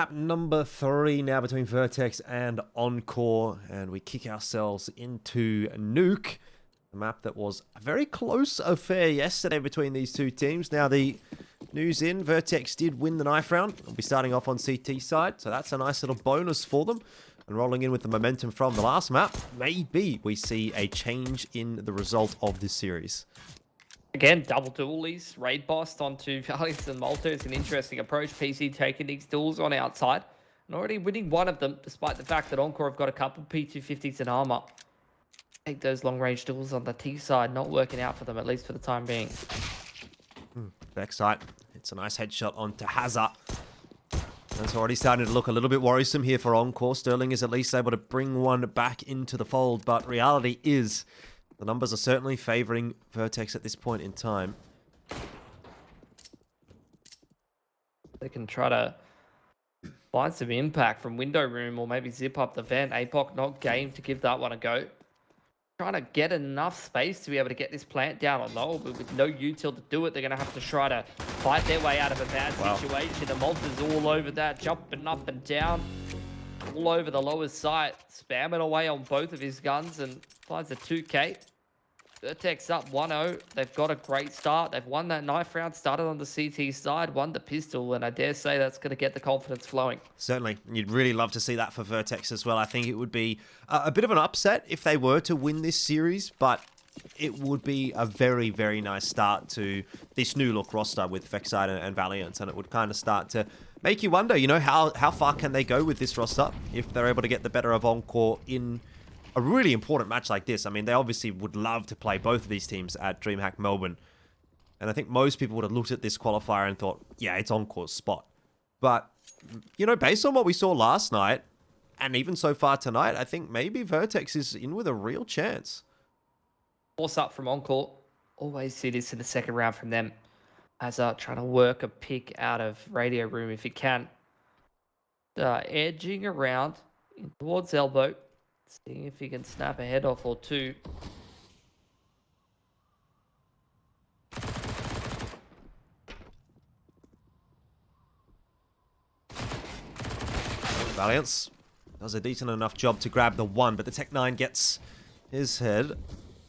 Map number 3 now between VERTEX and Encore, and we kick ourselves into Nuke, a map that was a very close affair yesterday between these two teams. Now the news in, VERTEX did win the knife round. They'll be starting off on CT side, so that's a nice little bonus for them. And rolling in with the momentum from the last map, maybe we see a change in the result of this series. Again, double dualies, raid bossed onto Valiance and Malta is an interesting approach. PC taking these duels on outside and already winning one of them, despite the fact that Encore have got a couple P250s and armor. Take those long-range duels on the T side, not working out for them, at least for the time being. Backside, it's a nice headshot onto Hazard. That's already starting to look a little bit worrisome here for Encore. Sterling is at least able to bring one back into the fold, but reality is the numbers are certainly favoring VERTEX at this point in time. They can try to find some impact from window room or maybe zip up the vent. APOC not game to give that one a go. Trying to get enough space to be able to get this plant down on low, but with no util to do it, they're going to have to try to fight their way out of a bad situation. The Malta's all over that, jumping up and down, all over the lower site, spamming away on both of his guns and finds a 2K. VERTEX up 1-0. They've got a great start. They've won that knife round, started on the CT side, won the pistol, and I dare say that's going to get the confidence flowing. Certainly. You'd really love to see that for VERTEX as well. I think it would be a bit of an upset if they were to win this series, but it would be a very, very nice start to this new look roster with Vexite and Valiant, and it would kind of start to make you wonder, you know, how far can they go with this roster if they're able to get the better of Encore in a really important match like this. I mean, they obviously would love to play both of these teams at DreamHack Melbourne. And I think most people would have looked at this qualifier and thought, yeah, it's Encore's spot. But, you know, based on what we saw last night, and even so far tonight, I think maybe VERTEX is in with a real chance. Force up from Encore. Always see this in the second round from them. As trying to work a pick out of radio room if he can. Edging around in towards elbow. Seeing if he can snap a head off or two. Valiance does a decent enough job to grab the one, but the Tech-9 gets his head.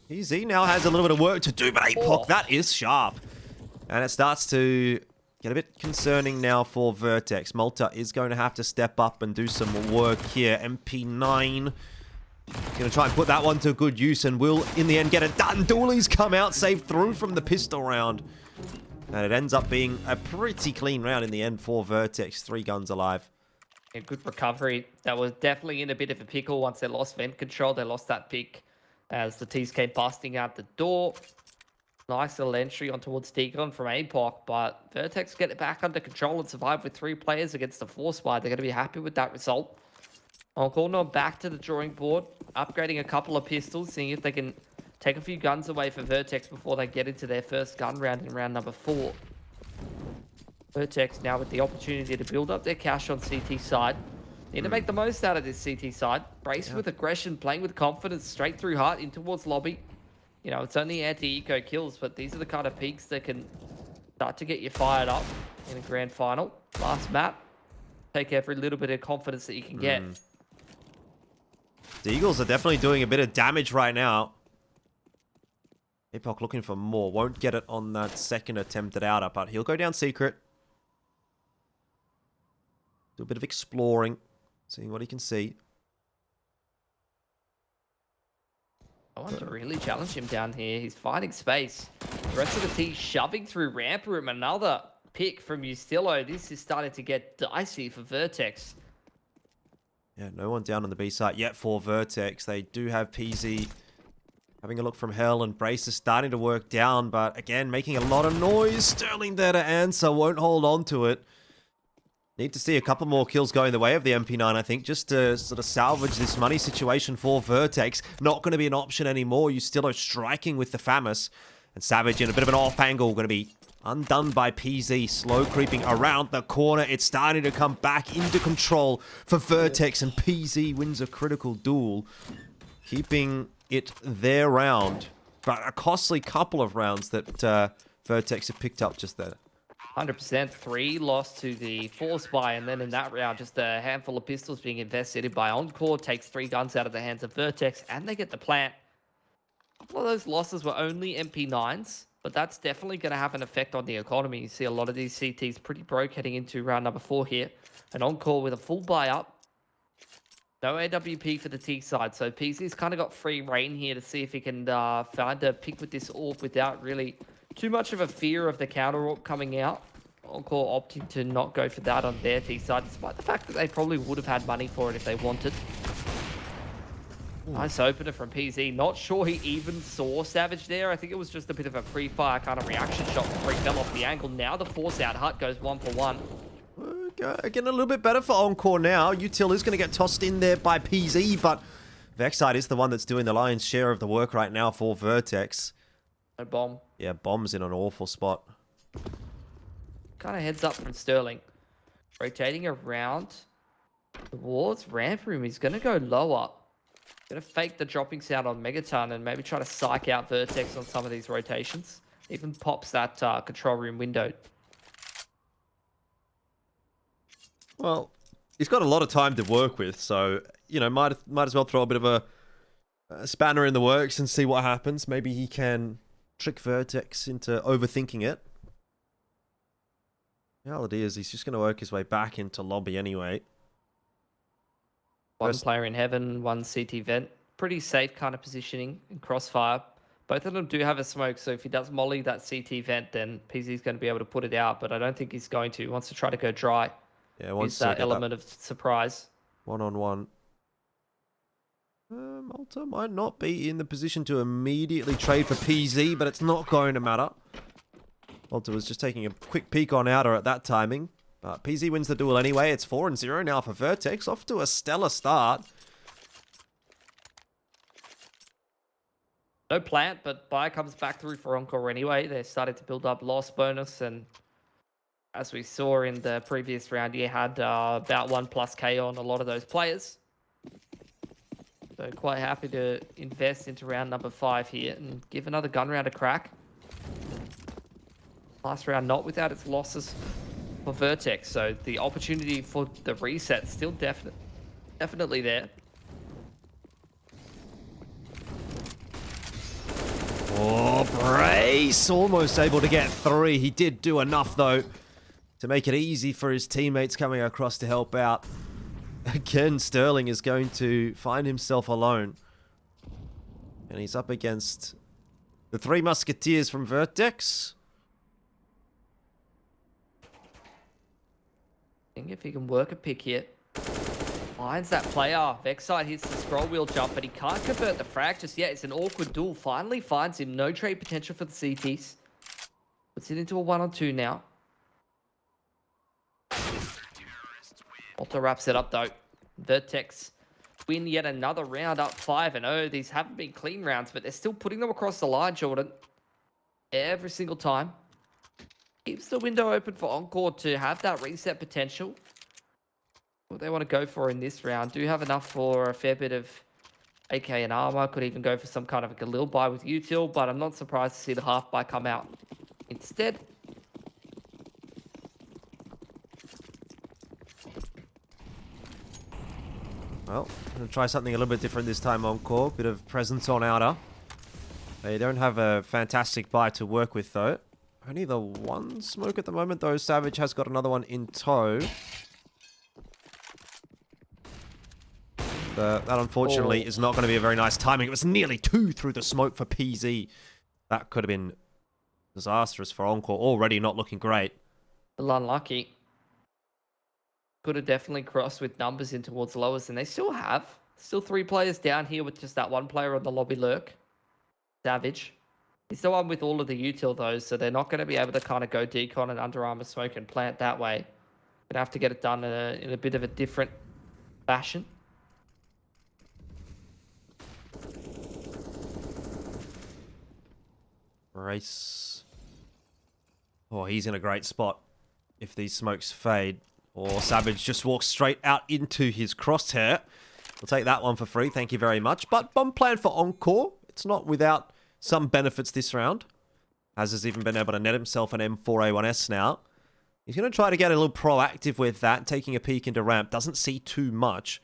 Easy now has a little bit of work to do, but APOC, that is sharp. And it starts to get a bit concerning now for VERTEX. Malta is going to have to step up and do some work here. MP9 going to try and put that one to good use and will, in the end, get it done. Dooley's come out, saved through from the pistol round. And it ends up being a pretty clean round in the end for VERTEX. 3 guns alive. A good recovery. That was definitely in a bit of a pickle once they lost vent control. They lost that pick as the T's came busting out the door. Nice little entry on towards Deacon from APOC, but VERTEX get it back under control and survive with 3 players against the 4 squad. They're going to be happy with that result. Encore now back to the drawing board, upgrading a couple of pistols, seeing if they can take a few guns away for VERTEX before they get into their first gun round in round number 4. VERTEX now with the opportunity to build up their cash on CT side. Need to make the most out of this CT side. Brace with aggression, playing with confidence, straight through heart in towards lobby. You know, it's only anti-eco kills, but these are the kind of peaks that can start to get you fired up in a grand final. Last map, take every little bit of confidence that you can get. The Eagles are definitely doing a bit of damage right now. APOC looking for more. Won't get it on that second attempt at outer, but he'll go down secret. Do a bit of exploring, seeing what he can see. I want to really challenge him down here. He's finding space. The rest of the team shoving through ramp room. Another pick from Ustillo. This is starting to get dicey for VERTEX. Yeah, no one down on the B site yet for VERTEX. They do have PZ having a look from hell, and Brace is starting to work down, but again, making a lot of noise. Sterling there to answer, won't hold on to it. Need to see a couple more kills going the way of the MP9, I think, just to sort of salvage this money situation for VERTEX. Not going to be an option anymore. You still are striking with the FAMAS. And Savage in a bit of an off angle, going to be undone by PZ, slow creeping around the corner. It's starting to come back into control for VERTEX, and PZ wins a critical duel, keeping it their round. But a costly couple of rounds that VERTEX have picked up just there. 100%. 3 lost to the Force Buy, and then in that round, just a handful of pistols being investigated by Encore. Takes 3 guns out of the hands of VERTEX, and they get the plant. A couple of those losses were only MP9s, but that's definitely going to have an effect on the economy. You see a lot of these CTs pretty broke heading into round number 4 here. And Encore with a full buy up. No AWP for the T side, so PZ's kind of got free reign here to see if he can find a pick with this AWP without really too much of a fear of the counter AWP coming out. Encore opting to not go for that on their T side, despite the fact that they probably would have had money for it if they wanted. Nice opener from PZ. Not sure he even saw Savage there. I think it was just a bit of a pre-fire kind of reaction shot before he fell off the angle. Now the force out hut goes 1 for 1. Getting a little bit better for Encore now. Util is going to get tossed in there by PZ, but Vexite is the one that's doing the lion's share of the work right now for VERTEX. No bomb. Yeah, bomb's in an awful spot. Kind of heads up from Sterling. Rotating around towards ramp room. He's going to go lower. Going to fake the dropping sound on Megaton and maybe try to psych out VERTEX on some of these rotations. Even pops that control room window. Well, he's got a lot of time to work with, so, you know, might as well throw a bit of a spanner in the works and see what happens. Maybe he can trick VERTEX into overthinking it. The reality is he's just going to work his way back into lobby anyway. One player in heaven, one CT vent. Pretty safe kind of positioning in crossfire. Both of them do have a smoke, so if he does molly that CT vent, then PZ's going to be able to put it out, but I don't think he's going to. He wants to try to go dry. Yeah, wants that element of surprise. One-on-one. Malta might not be in the position to immediately trade for PZ, but it's not going to matter. Malta was just taking a quick peek on outer at that timing. But PZ wins the duel anyway. It's 4-0 now for VERTEX. Off to a stellar start. No plant, but buy comes back through for Encore anyway. They're starting to build up loss bonus, and as we saw in the previous round, you had about 1+ K on a lot of those players. So quite happy to invest into round number 5 here and give another gun round a crack. Last round not without its losses for VERTEX, so the opportunity for the reset still definitely there. Oh, Brace! Almost able to get 3. He did do enough, though, to make it easy for his teammates coming across to help out. Again, Sterling is going to find himself alone. And he's up against the 3 Musketeers from VERTEX. Think if he can work a pick here. Finds that player. Vexite hits the scroll wheel jump, but he can't convert the frag just yet. It's an awkward duel. Finally finds him. No trade potential for the CTs. Puts it into a 1-on-2 now. Malta wraps it up though. VERTEX win yet another round up 5-0. These haven't been clean rounds, but they're still putting them across the line, Jordan. Every single time. Keeps the window open for Encore to have that reset potential. What they want to go for in this round. Do have enough for a fair bit of AK and armor. Could even go for some kind of a Galil buy with util, but I'm not surprised to see the half buy come out instead. Well, I'm going to try something a little bit different this time, Encore. Bit of presence on outer. They don't have a fantastic buy to work with, though. Only the 1 smoke at the moment, though. Savage has got another one in tow. That, unfortunately, is not going to be a very nice timing. It was nearly 2 through the smoke for PZ. That could have been disastrous for Encore. Already not looking great. A little unlucky. Could have definitely crossed with numbers in towards lowers, and they still have. Still 3 players down here with just that 1 player on the lobby lurk. Savage. He's the one with all of the util, though, so they're not going to be able to kind of go decon and Under Armour smoke and plant that way. Gonna have to get it done in a bit of a different fashion. Race. Oh, he's in a great spot if these smokes fade. Or Savage just walks straight out into his crosshair. We'll take that one for free, thank you very much. But bomb plan for Encore. It's not without some benefits this round. Has even been able to net himself an M4A1S now. He's going to try to get a little proactive with that, taking a peek into ramp. Doesn't see too much.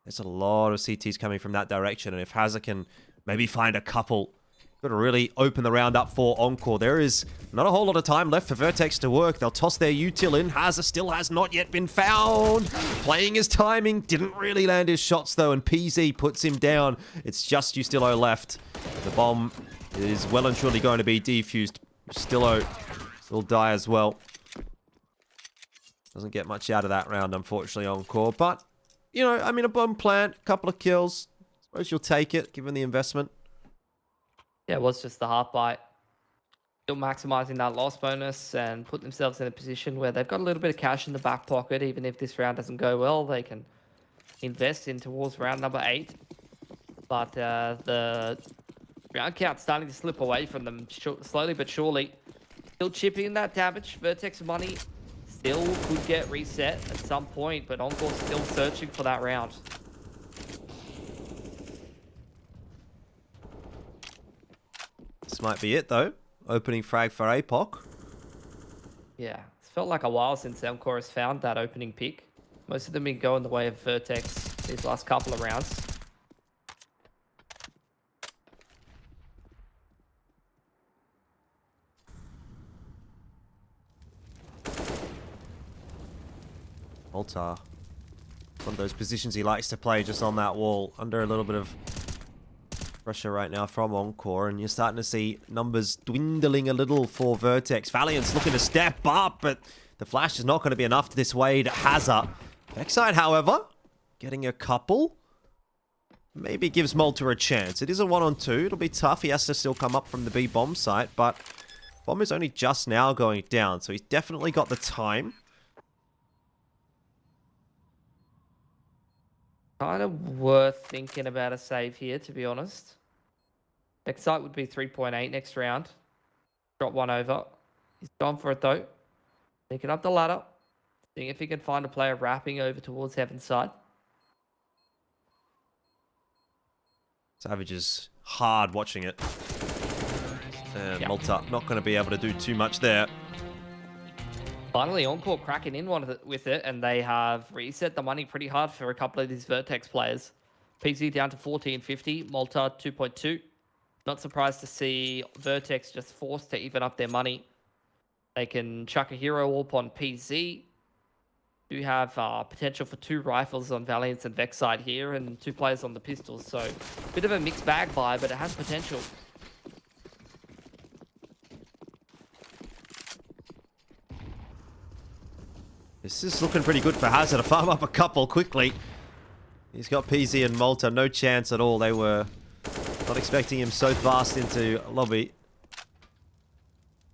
There's a lot of CTs coming from that direction, and if Hazard can maybe find a couple, got to really open the round up for Encore. There is not a whole lot of time left for Vertex to work. They'll toss their util in. Hazard still has not yet been found. Playing his timing, didn't really land his shots though, and PZ puts him down. It's just Ustilo left. The bomb is well and truly going to be defused. Ustilo will die as well. Doesn't get much out of that round, unfortunately, Encore. But, you know, I mean, a bomb plant, a couple of kills. Suppose you'll take it, given the investment. Yeah, it was just the half bite. Still maximizing that loss bonus and put themselves in a position where they've got a little bit of cash in the back pocket. Even if this round doesn't go well, they can invest in towards round number 8. But the round count's starting to slip away from them slowly but surely. Still chipping that damage. Vertex money still could get reset at some point, but Encore still searching for that round. This might be it, though. Opening frag for APOC. Yeah, it's felt like a while since Encore has found that opening pick. Most of them been going the way of Vertex these last couple of rounds. Malta. One of those positions he likes to play, just on that wall. Under a little bit of pressure right now from Encore, and you're starting to see numbers dwindling a little for Vertex. Valiant's looking to step up, but the flash is not going to be enough to dissuade Hazard. Backside, however, getting a couple. Maybe gives Malta a chance. It is a 1-on-2. It'll be tough. He has to still come up from the B bomb site, but bomb is only just now going down, so he's definitely got the time. Kind of worth thinking about a save here, to be honest. Next site would be 3.8 next round. Drop one over. He's gone for it, though. Picking up the ladder. Seeing if he can find a player wrapping over towards Heaven's side. Savage is hard watching it. And Yeah. Malta not going to be able to do too much there. Finally, Encore cracking in with it, and they have reset the money pretty hard for a couple of these Vertex players. PZ down to 1450, Malta 2.2. Not surprised to see Vertex just forced to even up their money. They can chuck a hero warp on PZ. Do have potential for 2 rifles on Valiance and Vex side here, and 2 players on the pistols. So, bit of a mixed bag vibe, but it has potential. This is looking pretty good for Hazard to farm up a couple quickly. He's got PZ and Malta, no chance at all. They were not expecting him so fast into lobby.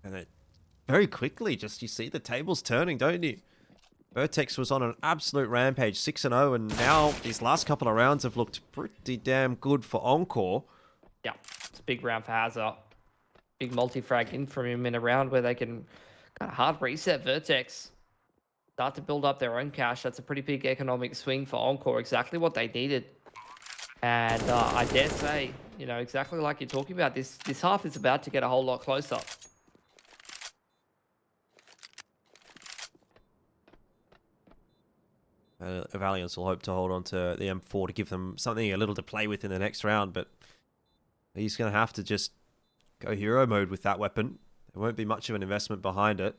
And it very quickly, just you see the tables turning, don't you? Vertex was on an absolute rampage, 6-0, and now these last couple of rounds have looked pretty damn good for Encore. Yeah, it's a big round for Hazard. Big multi-frag in from him in a round where they can kind of hard reset Vertex. Start to build up their own cash. That's a pretty big economic swing for Encore. Exactly what they needed. And I dare say, you know, exactly like you're talking about, this half is about to get a whole lot closer. Valiance will hope to hold on to the M4 to give them something a little to play with in the next round, but he's going to have to just go hero mode with that weapon. There won't be much of an investment behind it.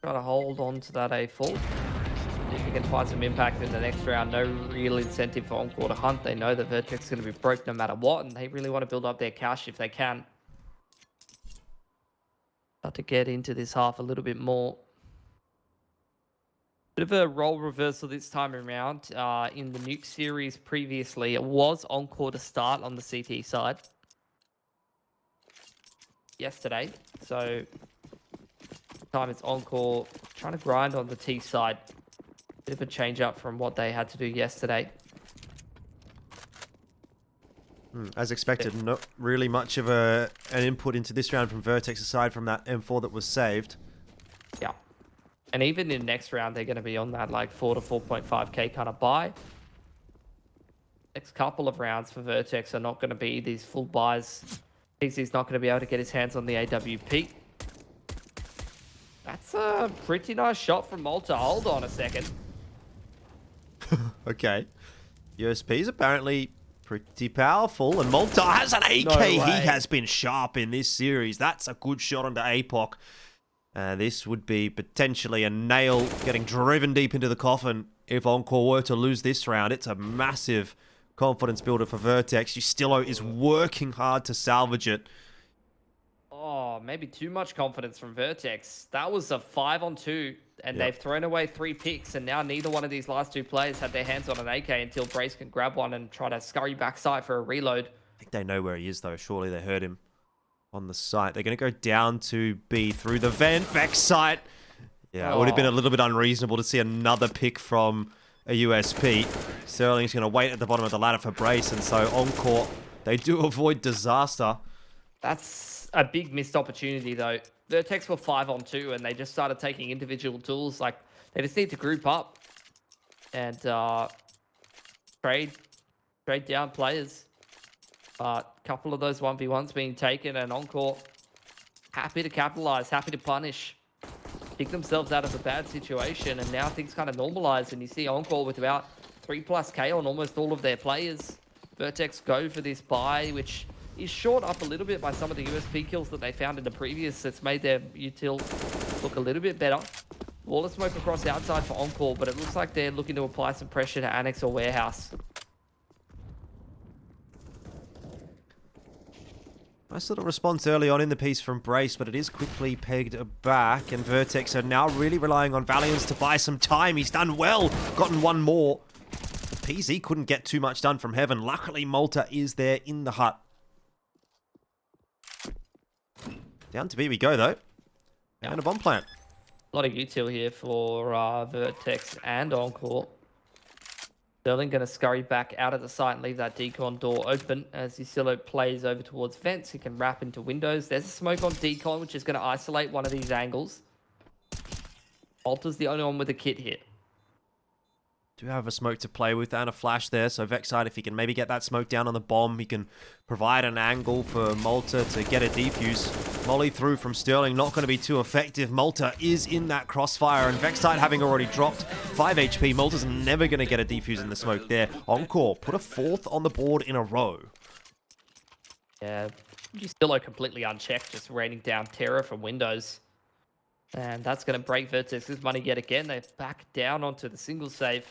Try to hold on to that A4. If you can find some impact in the next round, no real incentive for Encore to hunt. They know that Vertex is going to be broke no matter what, and they really want to build up their cash if they can. Start to get into this half a little bit more. Bit of a role reversal this time around. In the Nuke series previously, it was Encore to start on the CT side yesterday. So this time it's Encore trying to grind on the T side. Bit of a change up from what they had to do yesterday. As expected, not really much of an input into this round from Vertex aside from that M4 that was saved. Yeah. And even in next round, they're going to be on that like 4 to 4.5k kind of buy. Next couple of rounds for Vertex are not going to be these full buys. PC's not going to be able to get his hands on the AWP. That's a pretty nice shot from Malta. Hold on a second. Okay. USP is apparently pretty powerful, and Malta has an AK. No He way. has been sharp in this series. That's a good shot onto APOC. This would be potentially a nail getting driven deep into the coffin if Encore were to lose this round. It's a massive confidence builder for Vertex. Ustillo is working hard to salvage it. Oh, maybe too much confidence from Vertex. That was a 5-on-2, and Yep. they've thrown away 3 picks, and now neither one of these last 2 players had their hands on an AK until Brace can grab one and try to scurry backside for a reload. I think they know where he is, though. Surely they heard him on the site. They're going to go down to B through the vent. Vex site. Yeah, it would have been a little bit unreasonable to see another pick from a USP. Sterling's going to wait at the bottom of the ladder for Brace, and so Encore, they do avoid disaster. That's a big missed opportunity, though. Vertex were 5-on-2, and they just started taking individual tools. Like, they just need to group up and trade down players. But a couple of those 1v1s being taken, and Encore happy to capitalize, happy to punish, pick themselves out of a bad situation, and now things kind of normalize, and you see Encore with about 3+ K on almost all of their players. Vertex go for this buy, which is short up a little bit by some of the USP kills that they found in the previous. It's made their util look a little bit better. Wall of smoke across outside for Encore, but it looks like they're looking to apply some pressure to Annex or Warehouse. Nice little response early on in the piece from Brace, but it is quickly pegged back, and Vertex are now really relying on Valiance to buy some time. He's done well, gotten one more. PZ couldn't get too much done from Heaven. Luckily, Malta is there in the hut. Down to B we go, though. And a bomb plant. A lot of util here for Vertex and Encore. Sterling going to scurry back out of the site and leave that decon door open as Ustillo plays over towards vents. He can wrap into windows. There's a smoke on decon, which is going to isolate one of these angles. Malta's the only one with a kit here. Do have a smoke to play with and a flash there, so Vexide, if he can maybe get that smoke down on the bomb, he can provide an angle for Malta to get a defuse. Molly through from Sterling, not going to be too effective. Malta is in that crossfire, and Vexide having already dropped 5 HP. Malta's never going to get a defuse in the smoke there. Encore put a 4th on the board in a row. Yeah, Ustillo completely unchecked, just raining down terror from windows. And that's going to break Vertex's money yet again. They back down onto the single save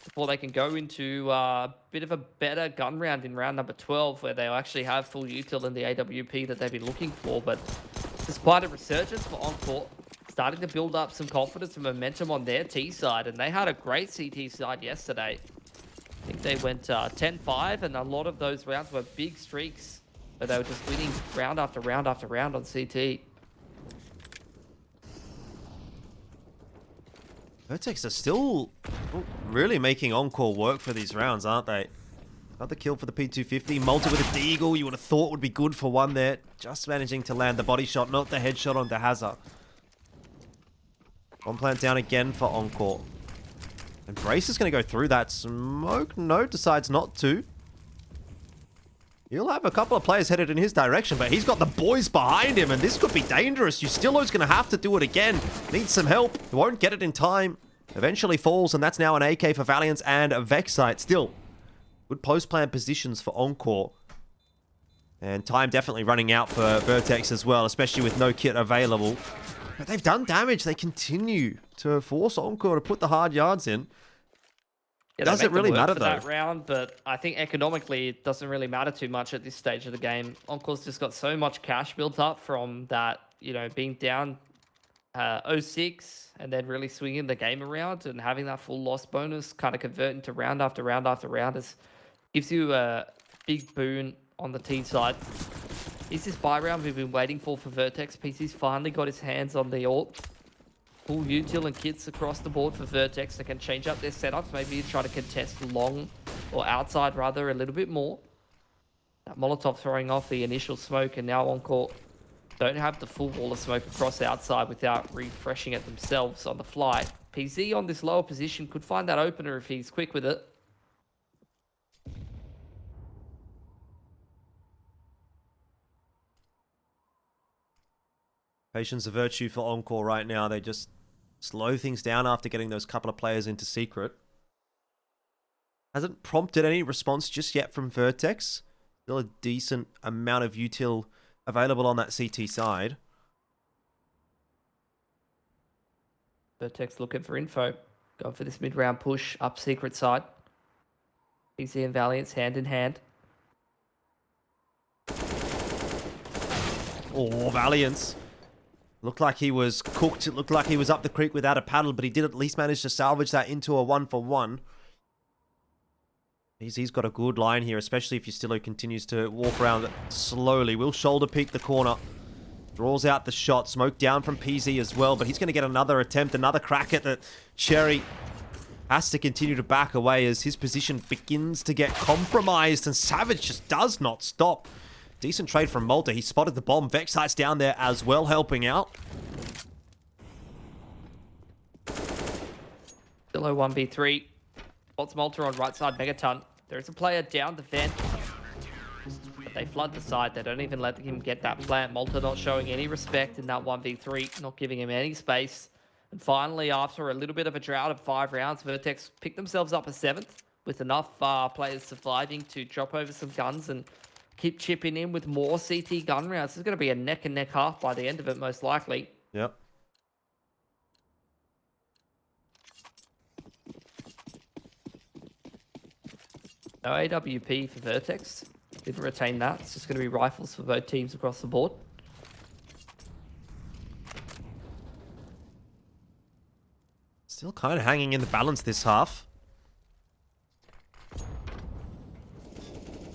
before they can go into a bit of a better gun round in round number 12, where they'll actually have full util in the AWP that they've been looking for. But there's quite a resurgence for Encore, starting to build up some confidence and momentum on their T side, and they had a great CT side yesterday. I think they went 10-5, and a lot of those rounds were big streaks, where they were just winning round after round after round on CT. Vertex are still really making Encore work for these rounds, aren't they? Another kill for the P250. Malta with a deagle, you would have thought would be good for one there. Just managing to land the body shot, not the headshot onto Hazard. Bomb plant down again for Encore. And Brace is going to go through that smoke. No, decides not to. He'll have a couple of players headed in his direction, but he's got the boys behind him, and this could be dangerous. Ustillo's going to have to do it again. Needs some help. He won't get it in time. Eventually falls, and that's now an AK for Valiance and a Vexite. Still, good post-plan positions for Encore. And time definitely running out for Vertex as well, especially with no kit available. But they've done damage. They continue to force Encore to put the hard yards in. Yeah, Does it really matter, for though? that round, but I think economically it doesn't really matter too much at this stage of the game. Encore's just got so much cash built up from that, you know, being down 0-6 and then really swinging the game around and having that full loss bonus kind of convert into round after round after round gives you a big boon on the T side. Is this buy round we've been waiting for Vertex? PC's finally got his hands on the AWP. Full util and kits across the board for Vertex. They can change up their setups. Maybe try to contest long or outside rather a little bit more. That Molotov throwing off the initial smoke, and now Encore don't have the full wall of smoke across outside without refreshing it themselves on the fly. PZ on this lower position could find that opener if he's quick with it. Patience a virtue for Encore right now. They just slow things down after getting those couple of players into secret. Hasn't prompted any response just yet from VERTEX. Still a decent amount of util available on that CT side. VERTEX looking for info. Going for this mid-round push up secret side. PZ and Valiant's hand in hand. Oh, Valiance. Looked like he was cooked. It looked like he was up the creek without a paddle, but he did at least manage to salvage that into a 1-for-1. He's got a good line here, especially if Yustillo continues to walk around slowly. Will shoulder peek the corner. Draws out the shot. Smoke down from PZ as well, but he's going to get another attempt, another crack at the Cherry. Has to continue to back away as his position begins to get compromised, and Savage just does not stop. Decent trade from Malta. He spotted the bomb. Vexite's down there as well, helping out. Yustillo 1v3. Spots Malta on right side Megaton. There is a player down the vent. But they flood the side. They don't even let him get that plant. Malta not showing any respect in that 1v3. Not giving him any space. And finally, after a little bit of a drought of 5 rounds, VERTEX picked themselves up a 7th with enough players surviving to drop over some guns and keep chipping in with more CT gun rounds. This is going to be a neck and neck half by the end of it, most likely. Yep. No AWP for VERTEX. Didn't retain that. It's just going to be rifles for both teams across the board. Still kind of hanging in the balance this half.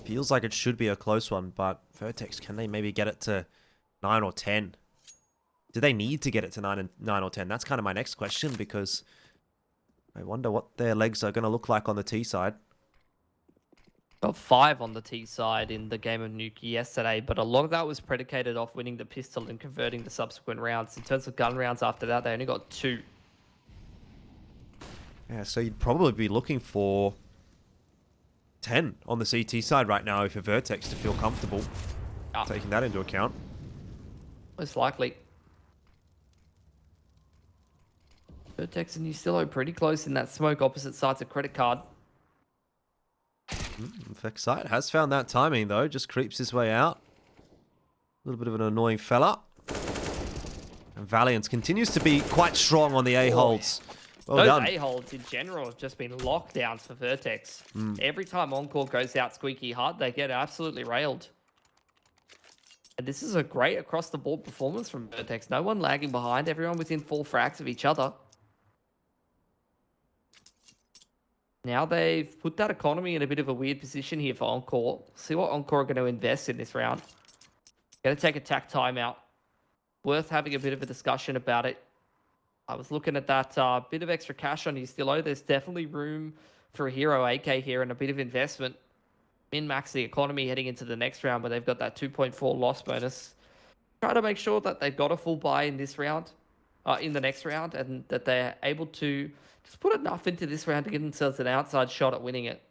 Feels like it should be a close one, but VERTEX, can they maybe get it to 9 or 10? Do they need to get it to 9 or 10? That's kind of my next question, because I wonder what their legs are going to look like on the T side. Got 5 on the T side in the game of Nuke yesterday, but a lot of that was predicated off winning the pistol and converting the subsequent rounds. In terms of gun rounds after that, they only got 2. Yeah, so you'd probably be looking for 10 on the CT side right now if you're VERTEX to feel comfortable taking that into account. Most likely. VERTEX and Yustillo pretty close in that smoke opposite sides of credit card. Vexite has found that timing, though. Just creeps his way out. A little bit of an annoying fella. And Valiance continues to be quite strong on the A-holds. Well Those done. A-holds in general have just been lockdowns for VERTEX. Every time Encore goes out squeaky hard, they get absolutely railed. And this is a great across-the-board performance from VERTEX. No one lagging behind. Everyone within 4 frags of each other. Now they've put that economy in a bit of a weird position here for Encore. See what Encore are going to invest in this round. Going to take a tack timeout. Worth having a bit of a discussion about it. I was looking at that bit of extra cash on Yustillo. There's definitely room for a hero AK here and a bit of investment. Min-max the economy heading into the next round where they've got that 2.4 loss bonus. Try to make sure that they've got a full buy in this round, in the next round, and that they're able to just put enough into this round to give themselves an outside shot at winning it.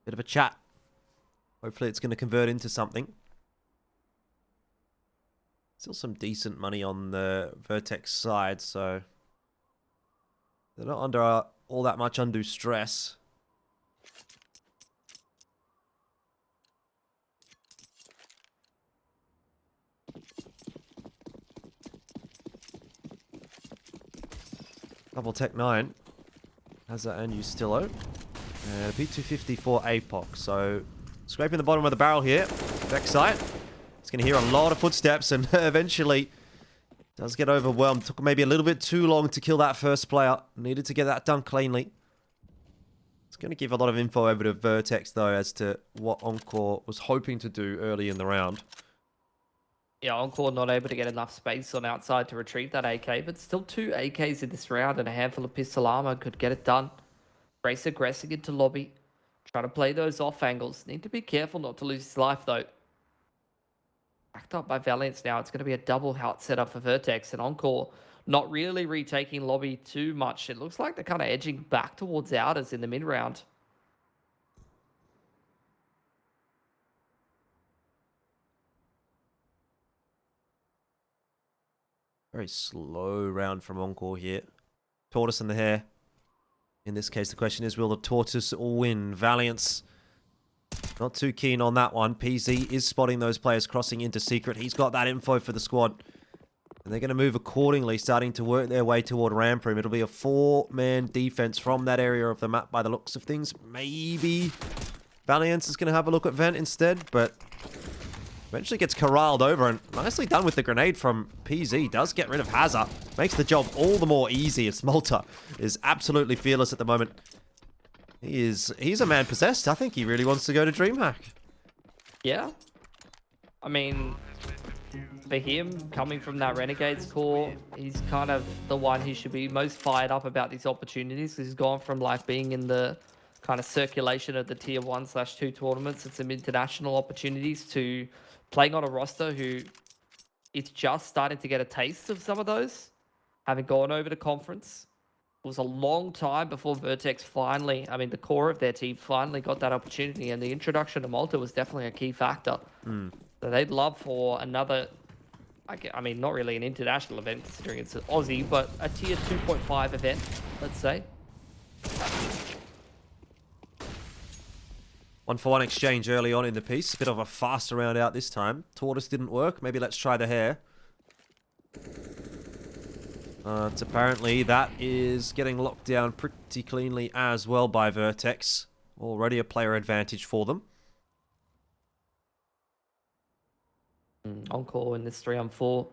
Bit of a chat. Hopefully it's going to convert into something. Still some decent money on the VERTEX side, so they're not under all that much undue stress. Double Tech 9 has that and Yustillo. And a P250 for APOC. So scraping the bottom of the barrel here. Vexite. It's going to hear a lot of footsteps and eventually does get overwhelmed. Took maybe a little bit too long to kill that first player. Needed to get that done cleanly. It's going to give a lot of info over to VERTEX though as to what Encore was hoping to do early in the round. Yeah, Encore not able to get enough space on outside to retrieve that AK, but still 2 AKs in this round and a handful of pistol armor could get it done. Brace aggressing into lobby. Try to play those off angles. Need to be careful not to lose his life, though. Backed up by Valiance now. It's going to be a double out setup for VERTEX, and Encore not really retaking lobby too much. It looks like they're kind of edging back towards outers in the mid round. Very slow round from Encore here. Tortoise in the hair. In this case, the question is, will the Tortoise win? Valiance not too keen on that one. PZ is spotting those players crossing into Secret. He's got that info for the squad. And they're going to move accordingly, starting to work their way toward ramp room. It'll be a 4-man defense from that area of the map by the looks of things. Maybe Valiance is going to have a look at Vent instead, but eventually gets corralled over, and nicely done with the grenade from PZ. Does get rid of Hazard. Makes the job all the more easy as Malta is absolutely fearless at the moment. He's a man possessed. I think he really wants to go to DreamHack. Yeah. I mean, for him, coming from that Renegades core, he's kind of the one who should be most fired up about these opportunities. He's gone from like being in the kind of circulation of the tier 1/2 tournaments and some international opportunities to playing on a roster who is just starting to get a taste of some of those, having gone over to conference. It was a long time before VERTEX finally, I mean, the core of their team finally got that opportunity, and the introduction to Malta was definitely a key factor. So they'd love for another, I mean, not really an international event considering it's an Aussie, but a tier 2.5 event, let's say. 1-for-1 exchange early on in the piece. A bit of a faster round out this time. Tortoise didn't work. Maybe let's try the hair. Apparently that is getting locked down pretty cleanly as well by VERTEX. Already a player advantage for them. Encore in this 3-on-4.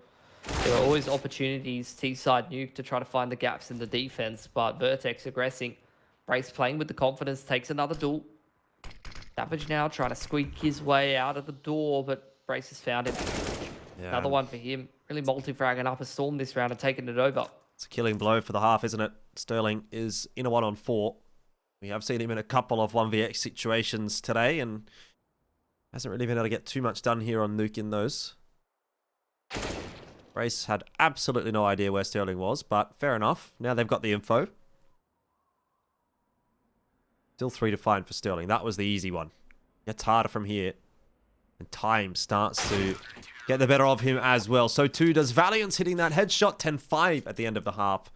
There are always opportunities T-side Nuke to try to find the gaps in the defense, but VERTEX aggressing. Brace playing with the confidence, takes another duel. Savage now trying to squeak his way out of the door, but Brace has found him. Yeah. Another one for him. Really multi-fragging up a Storm this round and taking it over. It's a killing blow for the half, isn't it? Sterling is in a 1-on-4. We have seen him in a couple of 1vx situations today, and hasn't really been able to get too much done here on Nuke in those. Brace had absolutely no idea where Sterling was, but fair enough. Now they've got the info. Still 3 to find for Sterling. That was the easy one. Gets harder from here. And time starts to get the better of him as well. So too does Valiance, hitting that headshot. 10-5 at the end of the half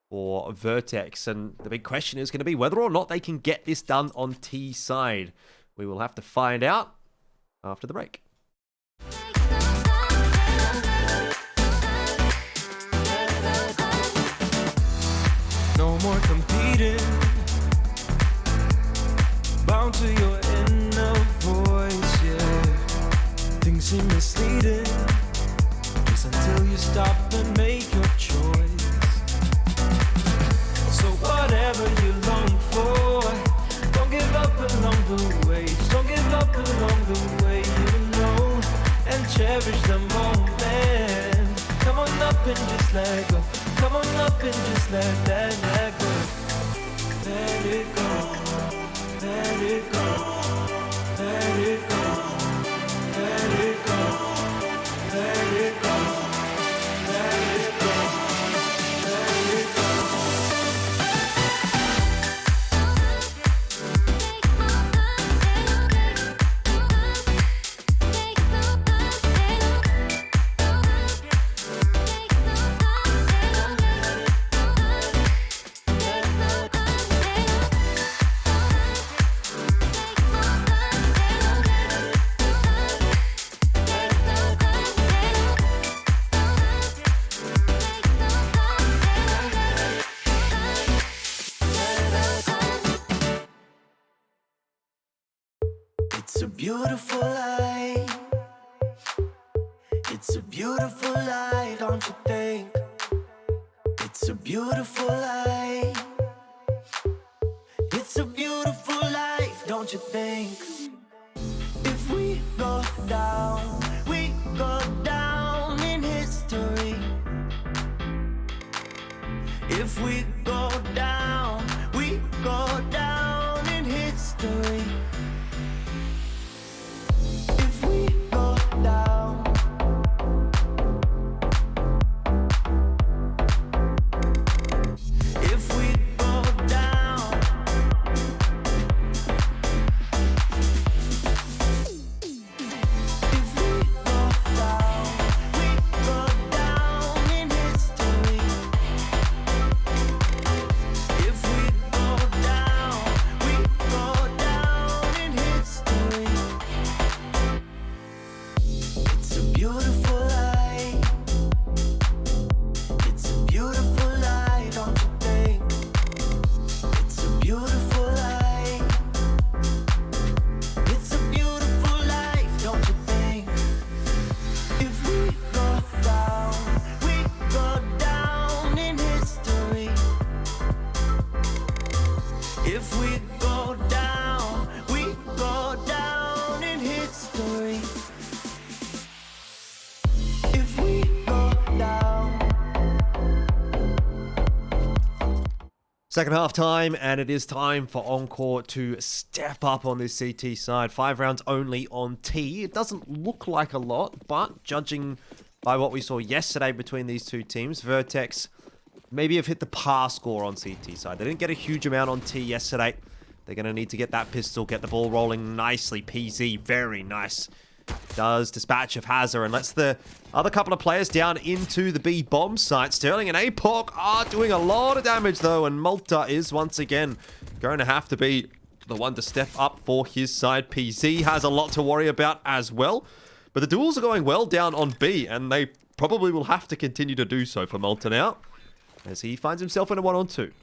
for VERTEX. And the big question is going to be whether or not they can get this done on T side. We will have to find out after the break. No more competing. Bound to your inner voice, yeah. Things seem misleading just until you stop and make your choice. So whatever you long for, don't give up along the way. Don't give up along the way, you know, and cherish the moment. Come on up and just let go. Come on up and just let go. Let it go. Let it go, let it go, let it go, let it go, let it go, let it go. It's a beautiful life. It's a beautiful life, don't you think? It's a beautiful life. It's a beautiful life, don't you think? If we go down in history. If we go down in history. history. If we go down, if we go down, if we go down in history. If we go down in history. It's a beautiful life. It's a beautiful life, don't you think? It's a beautiful life. It's a beautiful life, don't you think? If we go down in history. If we go down in history. If we go down. Second half time, and it is time for Encore to step up on this CT side. 5 rounds only on T. It doesn't look like a lot, but judging by what we saw yesterday between these two teams, VERTEX maybe have hit the par score on CT side. They didn't get a huge amount on T yesterday. They're going to need to get that pistol, get the ball rolling nicely. PZ, very nice. Does dispatch of Hazard and lets the other couple of players down into the B bomb site. Sterling and APOC are doing a lot of damage though, and Malta is once again going to have to be the one to step up for his side. PZ has a lot to worry about as well, but the duels are going well down on B, and they probably will have to continue to do so for Malta now, as he finds himself in a 1-on-2.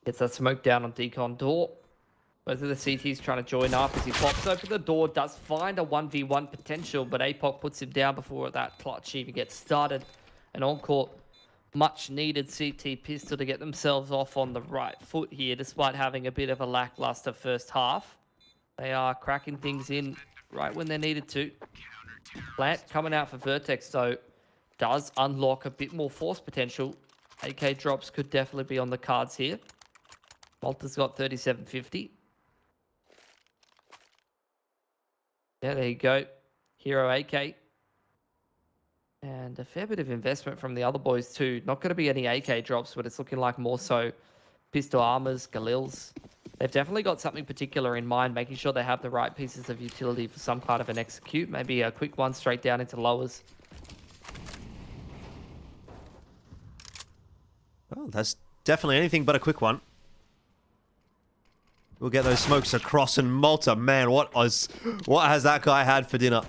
Gets that smoke down on Decon door. Both of the CTs trying to join up as he pops open the door. Does find a 1v1 potential, but APOC puts him down before that clutch even gets started. And Encore, much needed CT pistol to get themselves off on the right foot here, despite having a bit of a lackluster first half. They are cracking things in right when they're needed to. Plant coming out for VERTEX, though, does unlock a bit more force potential. AK drops could definitely be on the cards here. Malta's got 3750. Yeah, there you go. Hero AK. And a fair bit of investment from the other boys too. Not going to be any AK drops, but it's looking like more so pistol armors, Galils. They've definitely got something particular in mind, making sure they have the right pieces of utility for some kind of an execute. Maybe a quick one straight down into lowers. Well, that's definitely anything but a quick one. We'll get those smokes across, and Malta, man, what has that guy had for dinner?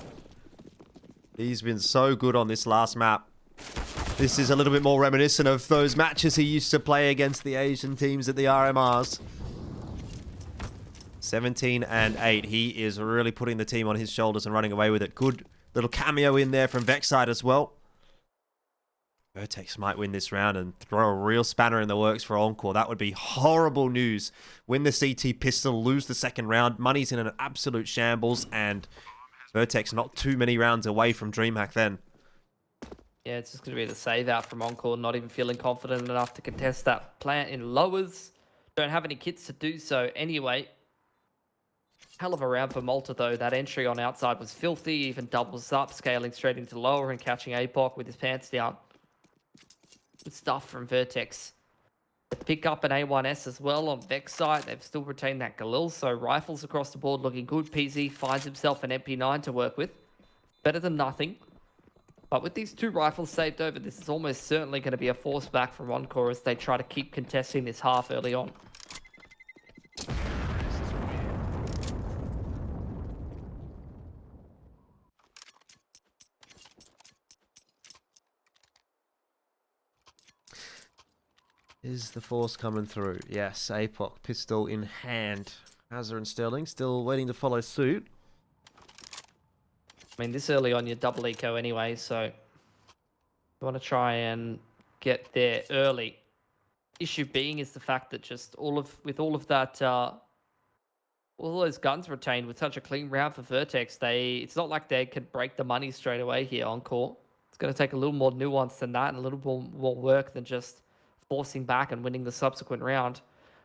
He's been so good on this last map. This is a little bit more reminiscent of those matches he used to play against the Asian teams at the RMRs. 17 and 8. He is really putting the team on his shoulders and running away with it. Good little cameo in there from Vexside as well. VERTEX might win this round and throw a real spanner in the works for Encore. That would be horrible news. Win the CT pistol, lose the second round. Money's in an absolute shambles, and VERTEX not too many rounds away from DreamHack then. Yeah, it's just going to be the save out from Encore, not even feeling confident enough to contest that plant in lowers. Don't have any kits to do so anyway. Hell of a round for Malta, though. That entry on outside was filthy, even doubles up, scaling straight into lower and catching APOC with his pants down. Good stuff from VERTEX. Pick up an A1S as well on Vex side. They've still retained that Galil, so rifles across the board looking good. PZ finds himself an MP9 to work with. Better than nothing. But with these two rifles saved over, this is almost certainly going to be a force back from Encore as they try to keep contesting this half early on. Is the force coming through? Yes, APOC, pistol in hand. Hazard and Sterling still waiting to follow suit. I mean, this early on, you're double eco anyway, so you want to try and get there early. Issue being is the fact that just all those guns retained with such a clean round for VERTEX, it's not like they could break the money straight away here on Encore. It's going to take a little more nuance than that and a little more work than just forcing back and winning the subsequent round.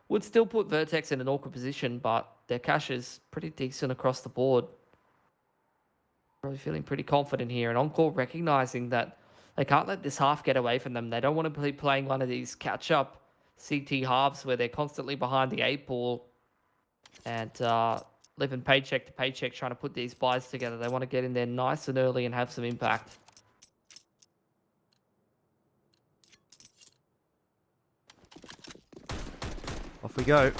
Would still put VERTEX in an awkward position, but their cash is pretty decent across the board. Probably feeling pretty confident here. And Encore recognizing that they can't let this half get away from them. They don't want to be playing one of these catch-up CT halves where they're constantly behind the 8-ball and living paycheck to paycheck trying to put these buys together. They want to get in there nice and early and have some impact. Off we go.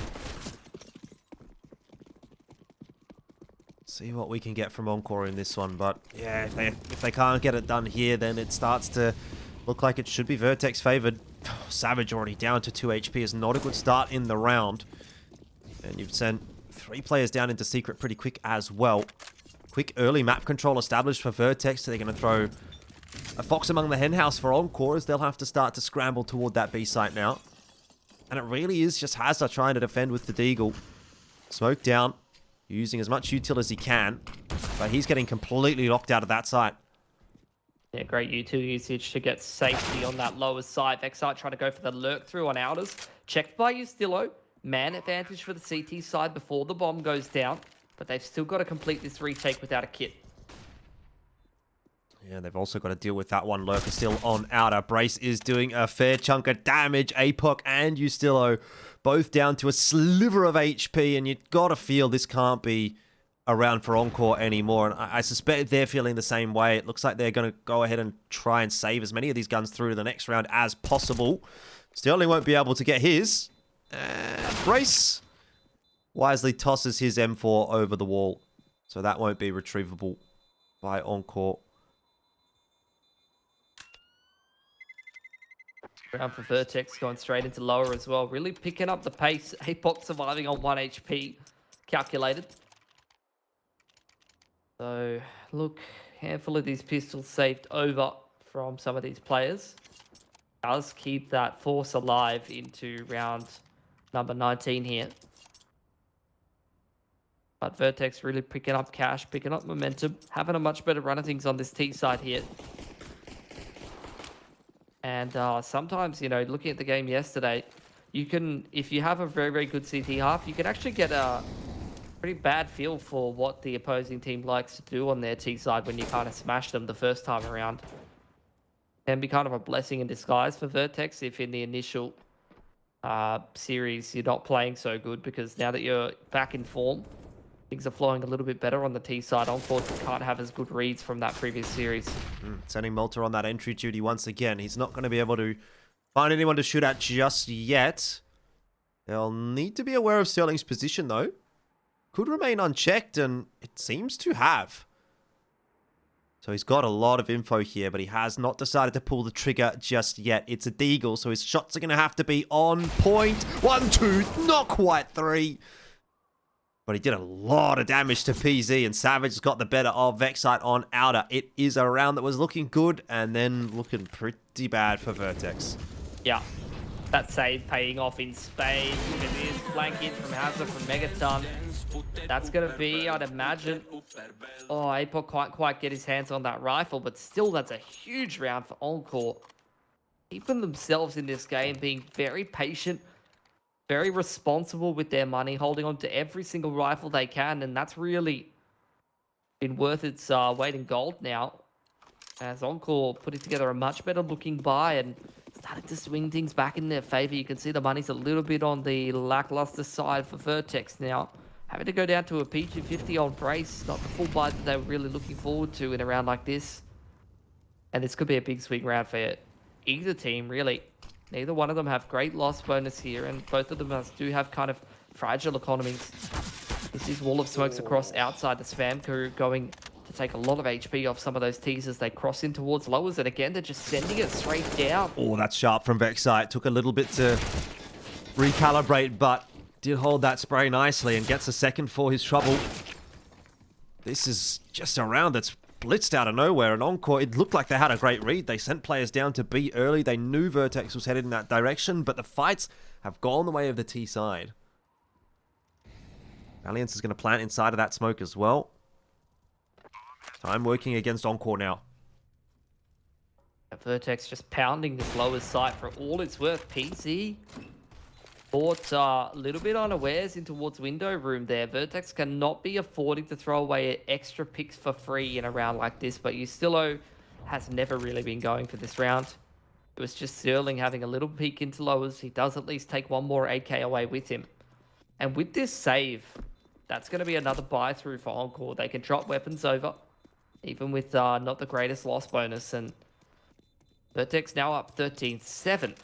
See what we can get from Encore in this one, but yeah, if they can't get it done here, then it starts to look like it should be VERTEX favored. Savage already down to 2 HP is not a good start in the round. And you've sent 3 players down into secret pretty quick as well. Quick early map control established for VERTEX, so they're going to throw a fox among the henhouse for Encore as they'll have to start to scramble toward that B site now. And it really is just Hazza trying to defend with the Deagle. Smoke down, using as much util as he can, but he's getting completely locked out of that site. Yeah, great util usage to get safety on that lower side. Vexite trying to go for the lurk through on outers. Checked by Ustillo. Man advantage for the CT side before the bomb goes down, but they've still got to complete this retake without a kit. Yeah, they've also got to deal with that one lurker still on outer. Brace is doing a fair chunk of damage. Apoc and Ustillo both down to a sliver of HP, and you've got to feel this can't be around for Encore anymore. And I suspect they're feeling the same way. It looks like they're going to go ahead and try and save as many of these guns through to the next round as possible. Sterling won't be able to get his. And Brace wisely tosses his M4 over the wall, so that won't be retrievable by Encore. Round for VERTEX going straight into lower as well. Really picking up the pace. Apoc surviving on 1 HP calculated. So, look, handful of these pistols saved over from some of these players. Does keep that force alive into round number 19 here. But VERTEX really picking up cash, picking up momentum, having a much better run of things on this T side here. And sometimes, you know, looking at the game yesterday, you can, if you have a very, very good CT half, you can actually get a pretty bad feel for what the opposing team likes to do on their T side when you kind of smash them the first time around. Can be kind of a blessing in disguise for VERTEX if in the initial series you're not playing so good, because now that you're back in form, things are flowing a little bit better on the T side. Encore can't have as good reads from that previous series. Sending Malta on that entry duty once again. He's not going to be able to find anyone to shoot at just yet. They'll need to be aware of Sterling's position, though. Could remain unchecked, and it seems to have. So he's got a lot of info here, but he has not decided to pull the trigger just yet. It's a Deagle, so his shots are going to have to be on point. 1, 2, not quite 3. But he did a lot of damage to PZ, and Savage has got the better of Vexite on outer. It is a round that was looking good, and then looking pretty bad for VERTEX. Yeah, that save paying off in spades. It is flanking from Hazza from Megaton. That's going to be, I'd imagine. Oh, Apoc can't quite get his hands on that rifle, but still, that's a huge round for Encore. Keeping themselves in this game, being very patient, very responsible with their money, holding on to every single rifle they can, and that's really been worth its weight in gold now. As Encore putting together a much better looking buy and starting to swing things back in their favor. You can see the money's a little bit on the lackluster side for VERTEX now. Having to go down to a P250 on Brace, not the full buy that they were really looking forward to in a round like this. And this could be a big swing round for either team, really. Neither one of them have great loss bonus here, and both of them do have kind of fragile economies. This is Wall of Smokes across outside the spam crew going to take a lot of HP off some of those T's as they cross in towards lowers, and again, they're just sending it straight down. Oh, that's sharp from Vexite. Took a little bit to recalibrate, but did hold that spray nicely and gets a second for his trouble. This is just a round that's blitzed out of nowhere, and Encore, it looked like they had a great read. They sent players down to B early. They knew VERTEX was headed in that direction, but the fights have gone the way of the T side. Valiance is going to plant inside of that smoke as well. Time working against Encore now. VERTEX just pounding this lower site for all it's worth. PZ Fort a little bit unawares in towards window room there. VERTEX cannot be affording to throw away extra picks for free in a round like this, but Ustillo has never really been going for this round. It was just Sterling having a little peek into lowers. He does at least take one more AK away with him. And with this save, that's going to be another buy through for Encore. They can drop weapons over, even with not the greatest loss bonus. And VERTEX now up 13-7.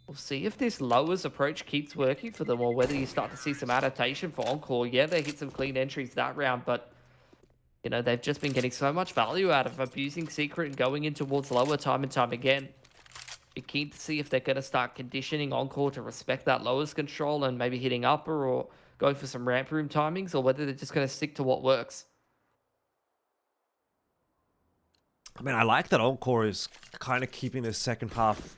We'll see if this lowers approach keeps working for them or whether you start to see some adaptation for Encore. Yeah, they hit some clean entries that round, but you know, they've just been getting so much value out of abusing Secret and going in towards lower time and time again. Be keen to see if they're going to start conditioning Encore to respect that lowers control and maybe hitting upper or going for some ramp room timings, or whether they're just going to stick to what works. I mean, I like that Encore is kind of keeping the second half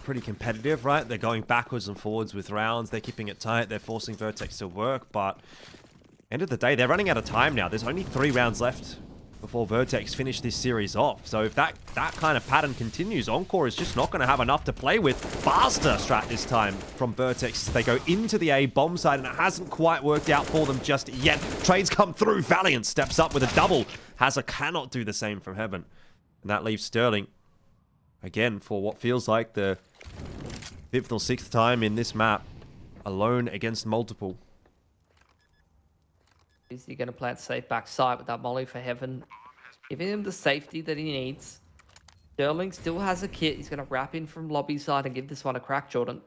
pretty competitive, right? They're going backwards and forwards with rounds. They're keeping it tight. They're forcing VERTEX to work, but end of the day, they're running out of time now. There's only 3 rounds left before VERTEX finish this series off. So if that kind of pattern continues, Encore is just not going to have enough to play with. Faster strat this time from VERTEX. They go into the A bomb side, and it hasn't quite worked out for them just yet. Trades come through. Valiant steps up with a double. Hazza cannot do the same from heaven. And that leaves Sterling, again, for what feels like the 5th or 6th time in this map, alone against multiple. Is he going to plant safe backside with that molly for heaven, giving him the safety that he needs? Sterling still has a kit. He's going to wrap in from lobby side and give this one a crack, Jordan.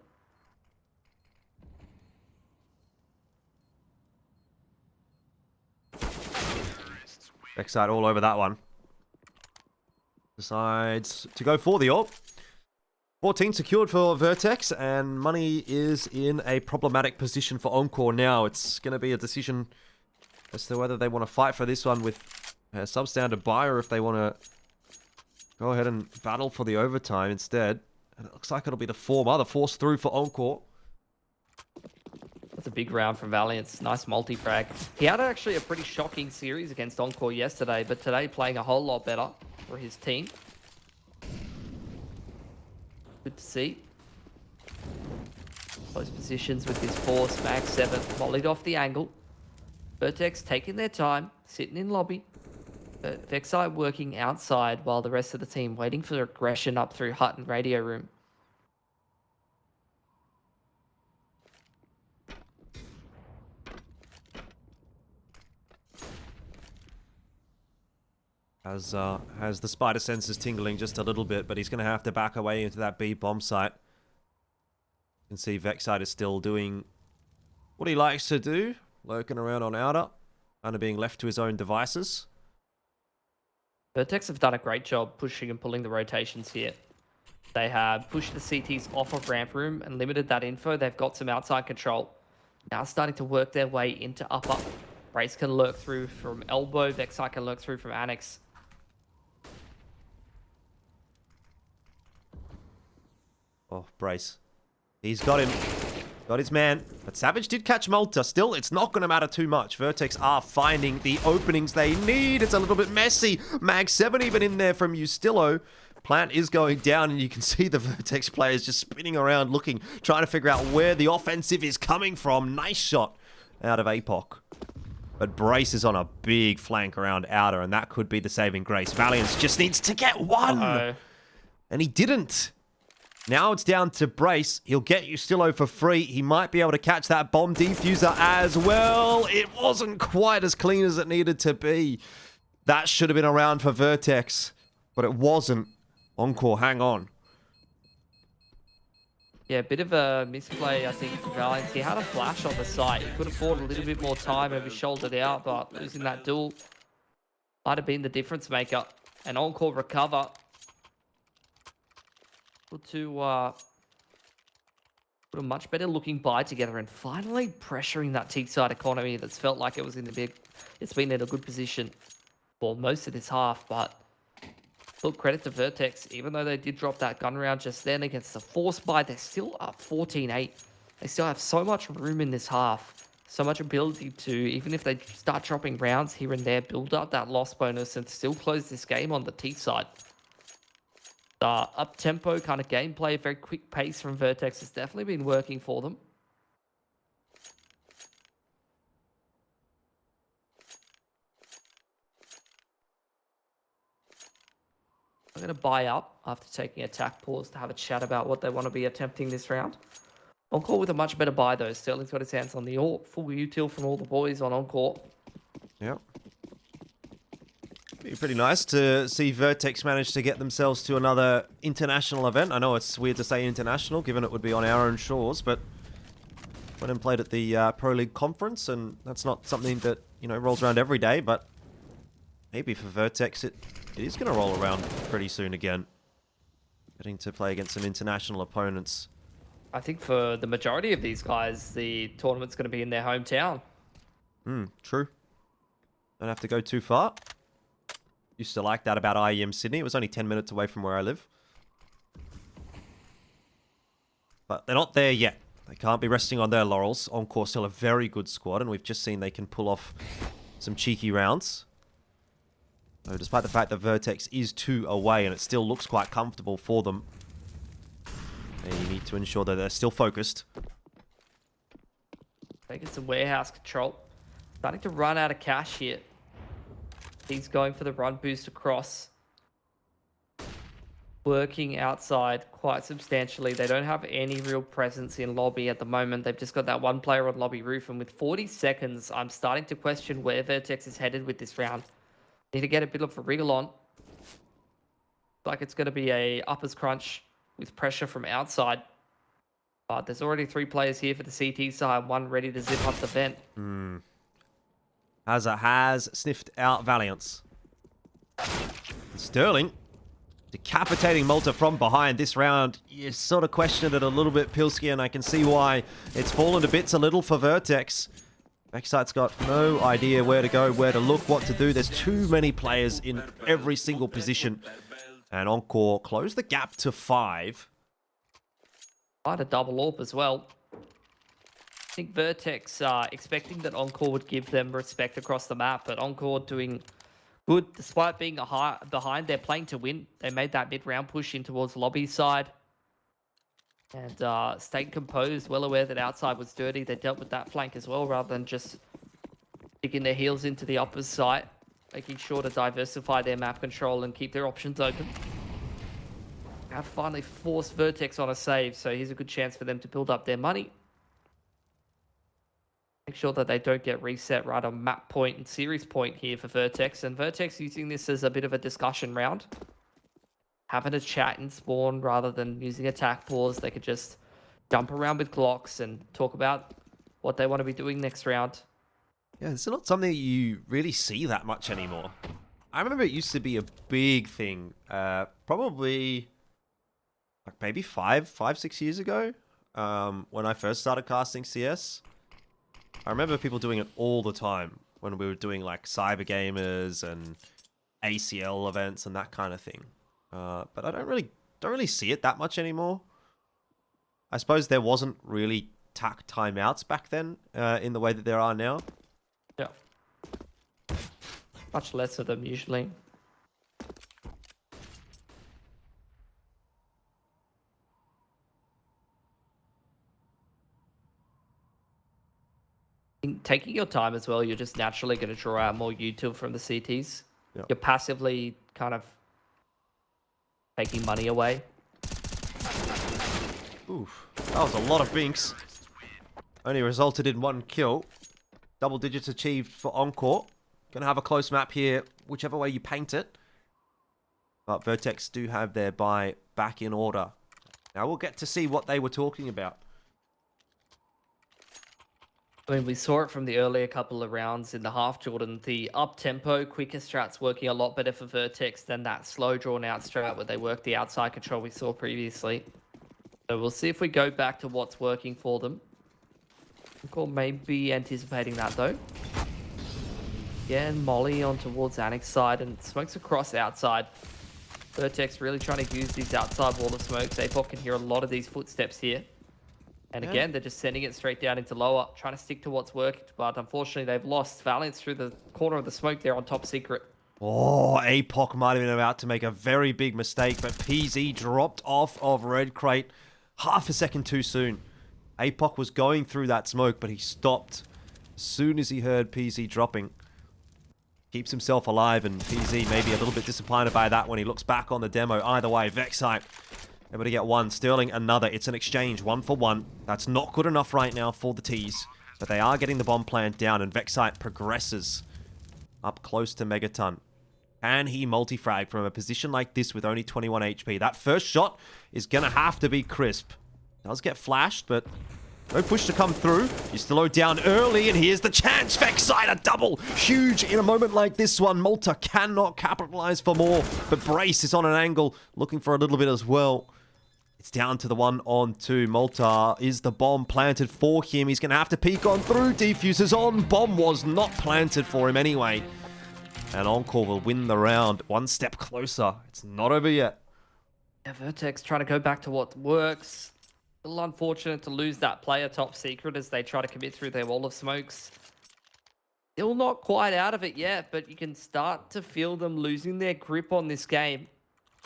Backside all over that one. Decides to go for the AWP. 14 secured for VERTEX, and money is in a problematic position for Encore now. It's going to be a decision as to whether they want to fight for this one with a substandard buy, or if they want to go ahead and battle for the overtime instead. And it looks like it'll be the force through for Encore. That's a big round from Valiant. Nice multi-frag. He had actually a pretty shocking series against Encore yesterday, but today playing a whole lot better for his team. Good to see. Close positions with his force. Mag 7 volleyed off the angle. VERTEX taking their time, sitting in lobby. Vexite working outside while the rest of the team waiting for aggression up through hut and radio room. Has the spider senses tingling just a little bit, but he's going to have to back away into that B bomb site. You can see Vexite is still doing what he likes to do, lurking around on outer, kind of being left to his own devices. VERTEX have done a great job pushing and pulling the rotations here. They have pushed the CTs off of ramp room and limited that info. They've got some outside control. Now starting to work their way into upper. Brace can lurk through from elbow. Vexite can lurk through from annex. Oh, Brace. He's got him. Got his man. But Savage did catch Malta. Still, it's not going to matter too much. VERTEX are finding the openings they need. It's a little bit messy. Mag 7 even in there from Ustillo. Plant is going down, and you can see the VERTEX players just spinning around looking, trying to figure out where the offensive is coming from. Nice shot out of APOC. But Brace is on a big flank around outer, and that could be the saving grace. Valiant just needs to get one. And he didn't. Now it's down to Brace. He'll get Ustillo for free. He might be able to catch that bomb defuser as well. It wasn't quite as clean as it needed to be. That should have been around for VERTEX, but it wasn't. Encore, hang on. Yeah, a bit of a misplay, I think, for Valiant. He had a flash on the site. He could afford a little bit more time if he shouldered out, but losing that duel might have been the difference maker. And Encore recover. To put a much better looking buy together and finally pressuring that T-side economy that's felt like it was in the big. It's been in a good position for most of this half, but look, credit to VERTEX. Even though they did drop that gun round just then against the force buy, they're still up 14-8. They still have so much room in this half, so much ability to, even if they start dropping rounds here and there, build up that loss bonus and still close this game on the T-side. Up-tempo kind of gameplay, very quick pace from VERTEX has definitely been working for them. I'm going to buy up after taking attack pause to have a chat about what they want to be attempting this round. Encore with a much better buy though. Sterling's got his hands on the full util from all the boys on Encore. Yep. Be pretty nice to see VERTEX manage to get themselves to another international event. I know it's weird to say international, given it would be on our own shores, but went and played at the Pro League conference, and that's not something that, you know, rolls around every day, but maybe for VERTEX it is going to roll around pretty soon again. Getting to play against some international opponents. I think for the majority of these guys, the tournament's going to be in their hometown. True. Don't have to go too far. Used to like that about IEM Sydney. It was only 10 minutes away from where I live. But they're not there yet. They can't be resting on their laurels. Encore still a very good squad, and we've just seen they can pull off some cheeky rounds. So despite the fact that VERTEX is 2 away and it still looks quite comfortable for them, they need to ensure that they're still focused. Taking some warehouse control. Starting to run out of cash here. He's going for the run boost across. Working outside quite substantially. They don't have any real presence in lobby at the moment. They've just got that one player on lobby roof. And with 40 seconds, I'm starting to question where VERTEX is headed with this round. Need to get a bit of a wriggle on. Like it's going to be a uppers crunch with pressure from outside. But there's already 3 players here for the CT side. 1 ready to zip up the vent. Hazza has sniffed out Valiance. Sterling decapitating Malta from behind this round. You sort of questioned it a little bit, Pilski, and I can see why. It's fallen to bits a little for VERTEX. Backside's got no idea where to go, where to look, what to do. There's too many players in every single position. And Encore closed the gap to 5. Quite a double AWP as well. I think VERTEX expecting that Encore would give them respect across the map, but Encore doing good despite being behind. They're playing to win. They made that mid-round push in towards lobby side and stayed composed, well aware that outside was dirty. They dealt with that flank as well rather than just digging their heels into the upper site, making sure to diversify their map control and keep their options open. Have finally forced VERTEX on a save, so here's a good chance for them to build up their money. Make sure that they don't get reset right on map point and series point here for VERTEX. And VERTEX using this as a bit of a discussion round. Having a chat in spawn rather than using attack pause. They could just jump around with Glocks and talk about what they want to be doing next round. Yeah, it's not something you really see that much anymore. I remember it used to be a big thing. Probably like maybe 6 years ago. When I first started casting CS. I remember people doing it all the time when we were doing like cyber gamers and ACL events and that kind of thing. But I don't really see it that much anymore. I suppose there wasn't really tack timeouts back then in the way that there are now. Yeah. Much less of them usually. Taking your time as well, you're just naturally going to draw out more util from the CTs. Yep. You're passively kind of taking money away. Oof, that was a lot of binks. Only resulted in 1 kill. Double digits achieved for Encore. Gonna have a close map here, whichever way you paint it. But VERTEX do have their buy back in order. Now we'll get to see what they were talking about. I mean, we saw it from the earlier couple of rounds in the half, Jordan. The up-tempo, quicker strat's working a lot better for VERTEX than that slow, drawn-out strat where they work the outside control we saw previously. So we'll see if we go back to what's working for them. Encore may be anticipating that, though. Again, Molly on towards Annex side and smokes across outside. VERTEX really trying to use these outside wall of smokes. APOC can hear a lot of these footsteps here. And again, they're just sending it straight down into lower, trying to stick to what's worked. But unfortunately, they've lost Valiance through the corner of the smoke there on top secret. Oh, APOC might have been about to make a very big mistake, but PZ dropped off of Red Crate half a second too soon. APOC was going through that smoke, but he stopped as soon as he heard PZ dropping. Keeps himself alive, and PZ may be a little bit disappointed by that when he looks back on the demo. Either way, Vexite able to get one. Sterling another. It's an exchange, 1 for 1. That's not good enough right now for the T's, but they are getting the bomb plant down, and Vexite progresses up close to Megaton. Can he multi-frag from a position like this with only 21 HP? That first shot is going to have to be crisp. Does get flashed, but no push to come through. He's slowed down early, and here's the chance. Vexite, a double. Huge in a moment like this one. Malta cannot capitalize for more, but Brace is on an angle, looking for a little bit as well. It's down to the 1-on-2. Malta is the bomb planted for him. He's going to have to peek on through. Defuses on. Bomb was not planted for him anyway. And Encore will win the round. One step closer. It's not over yet. Yeah, VERTEX trying to go back to what works. A little unfortunate to lose that player top secret as they try to commit through their wall of smokes. Still not quite out of it yet, but you can start to feel them losing their grip on this game.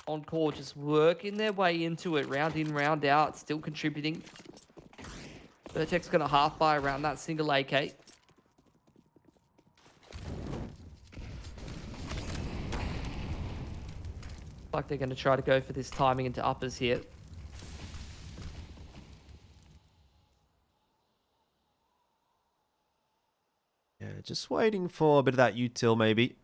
Encore just working their way into it, round in, round out, still contributing. VERTEX going to half buy around that single AK. Like they're going to try to go for this timing into uppers here. Yeah, just waiting for a bit of that util maybe.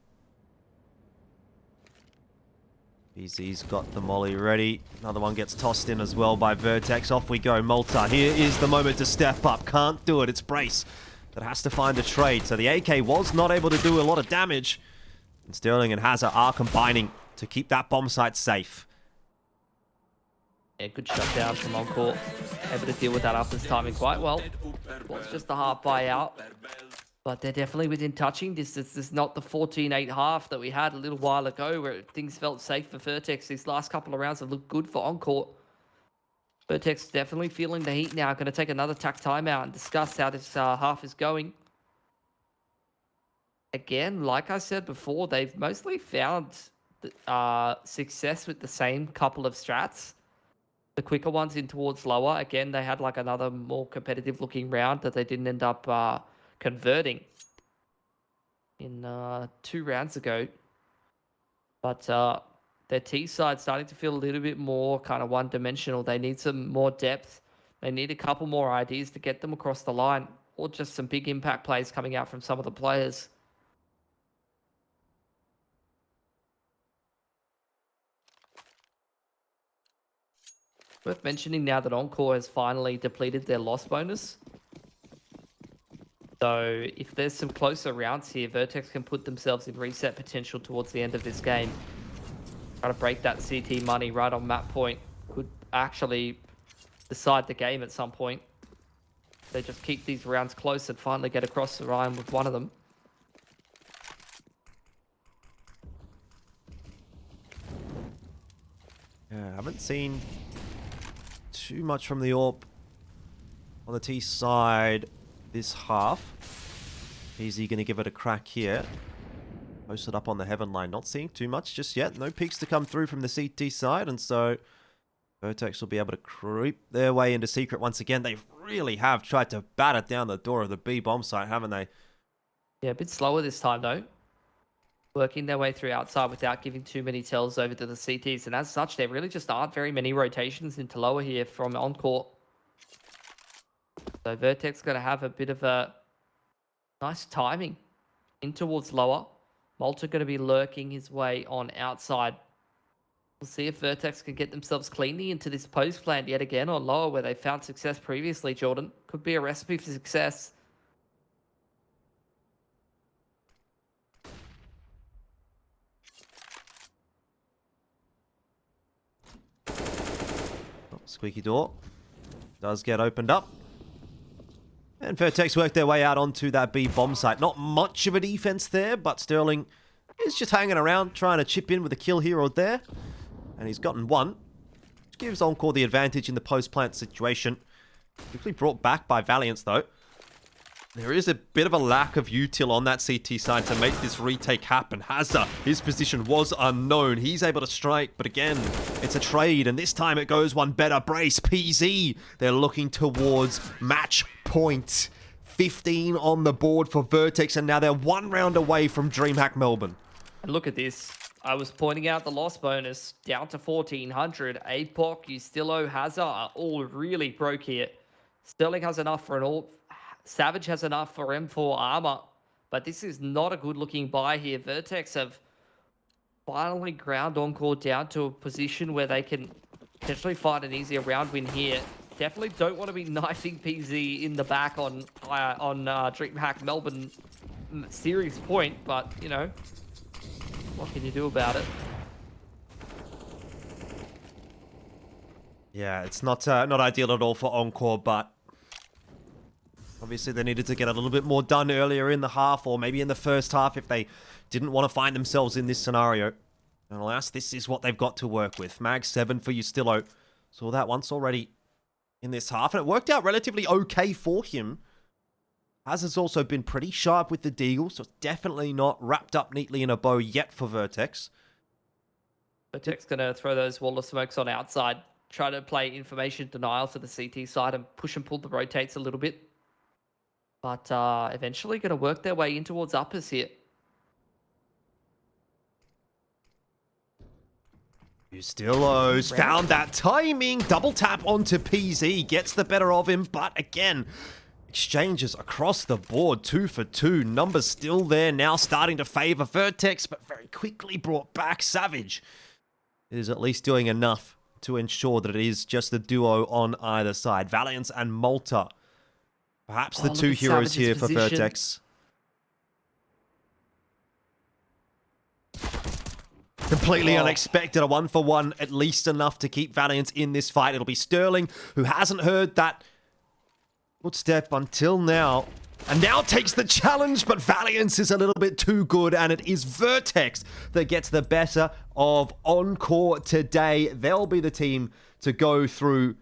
BZ's got the molly ready. Another one gets tossed in as well by VERTEX. Off we go. Malta, here is the moment to step up. Can't do it. It's Brace that has to find a trade. So the AK was not able to do a lot of damage. And Sterling and Hazard are combining to keep that bomb site safe. Yeah, good shutdown from Encore. Able to deal with that uppers timing quite well. Well, it's just a half buy out. But they're definitely within touching distance. This is not the 14-8 half that we had a little while ago where things felt safe for VERTEX. These last couple of rounds have looked good for Encore. VERTEX definitely feeling the heat now. Going to take another tack timeout and discuss how this half is going. Again, like I said before, they've mostly found success with the same couple of strats. The quicker ones in towards lower. Again, they had like another more competitive looking round that they didn't end up converting in 2 rounds ago. But their T side starting to feel a little bit more kind of one-dimensional. They need some more depth. They need a couple more ideas to get them across the line, or just some big impact plays coming out from some of the players. Worth mentioning now that Encore has finally depleted their loss bonus. So if there's some closer rounds here, VERTEX can put themselves in reset potential towards the end of this game. Try to break that CT money right on map point. Could actually decide the game at some point. They just keep these rounds close and finally get across the line with one of them. Yeah, I haven't seen too much from the AWP on the T side this half. Is he going to give it a crack here? Posted up on the heaven line. Not seeing too much just yet. No peaks to come through from the CT side, and so VERTEX will be able to creep their way into secret once again. They really have tried to batter down the door of the B bomb site, haven't they? Yeah, a bit slower this time though. Working their way through outside without giving too many tells over to the CTs. And as such, there really just aren't very many rotations into lower here from Encore. So VERTEX going to have a bit of a nice timing in towards lower. Malta going to be lurking his way on outside. We'll see if VERTEX can get themselves cleanly into this post plant yet again on lower where they found success previously, Jordan. Could be a recipe for success. Squeaky door does get opened up. And VERTEX work their way out onto that B bomb site. Not much of a defense there, but Sterling is just hanging around, trying to chip in with a kill here or there. And he's gotten one, which gives Encore the advantage in the post-plant situation. Quickly brought back by Valiance, though. There is a bit of a lack of util on that CT side to make this retake happen. Hazza, his position was unknown. He's able to strike, but again, it's a trade, and this time it goes one better. Brace, PZ, they're looking towards match point. 15 on the board for VERTEX, and now they're 1 round away from DreamHack Melbourne. And look at this. I was pointing out the loss bonus down to 1400. APOC, Ustillo, Hazza are all really broke here. Sterling has enough for an all. Savage has enough for M4 armor, but this is not a good looking buy here. VERTEX have finally ground Encore down to a position where they can potentially find an easier round win here. Definitely don't want to be knifing PZ in the back on DreamHack Melbourne series point, but you know, what can you do about it? Yeah, it's not ideal at all for Encore, but obviously they needed to get a little bit more done earlier in the half, or maybe in the first half if they didn't want to find themselves in this scenario. And alas, this is what they've got to work with. Mag 7 for Ustillo. Saw that once already in this half, and it worked out relatively okay for him. Has also been pretty sharp with the deagle, so it's definitely not wrapped up neatly in a bow yet for VERTEX. VERTEX going to throw those wall of smokes on outside, try to play information denial to the CT side and push and pull the rotates a little bit. But eventually going to work their way in towards uppers here. Ustillo's found that timing. Double tap onto PZ. Gets the better of him. But again, exchanges across the board. 2 for 2. Numbers still there. Now starting to favor VERTEX, but very quickly brought back. Savage is at least doing enough to ensure that it is just the duo on either side. Valiance and Malta. Perhaps the two heroes here for VERTEX. Completely unexpected. A 1-for-1, at least enough to keep Valiance in this fight. It'll be Sterling, who hasn't heard that footstep until now. And now takes the challenge, but Valiance is a little bit too good, and it is VERTEX that gets the better of Encore today. They'll be the team to go through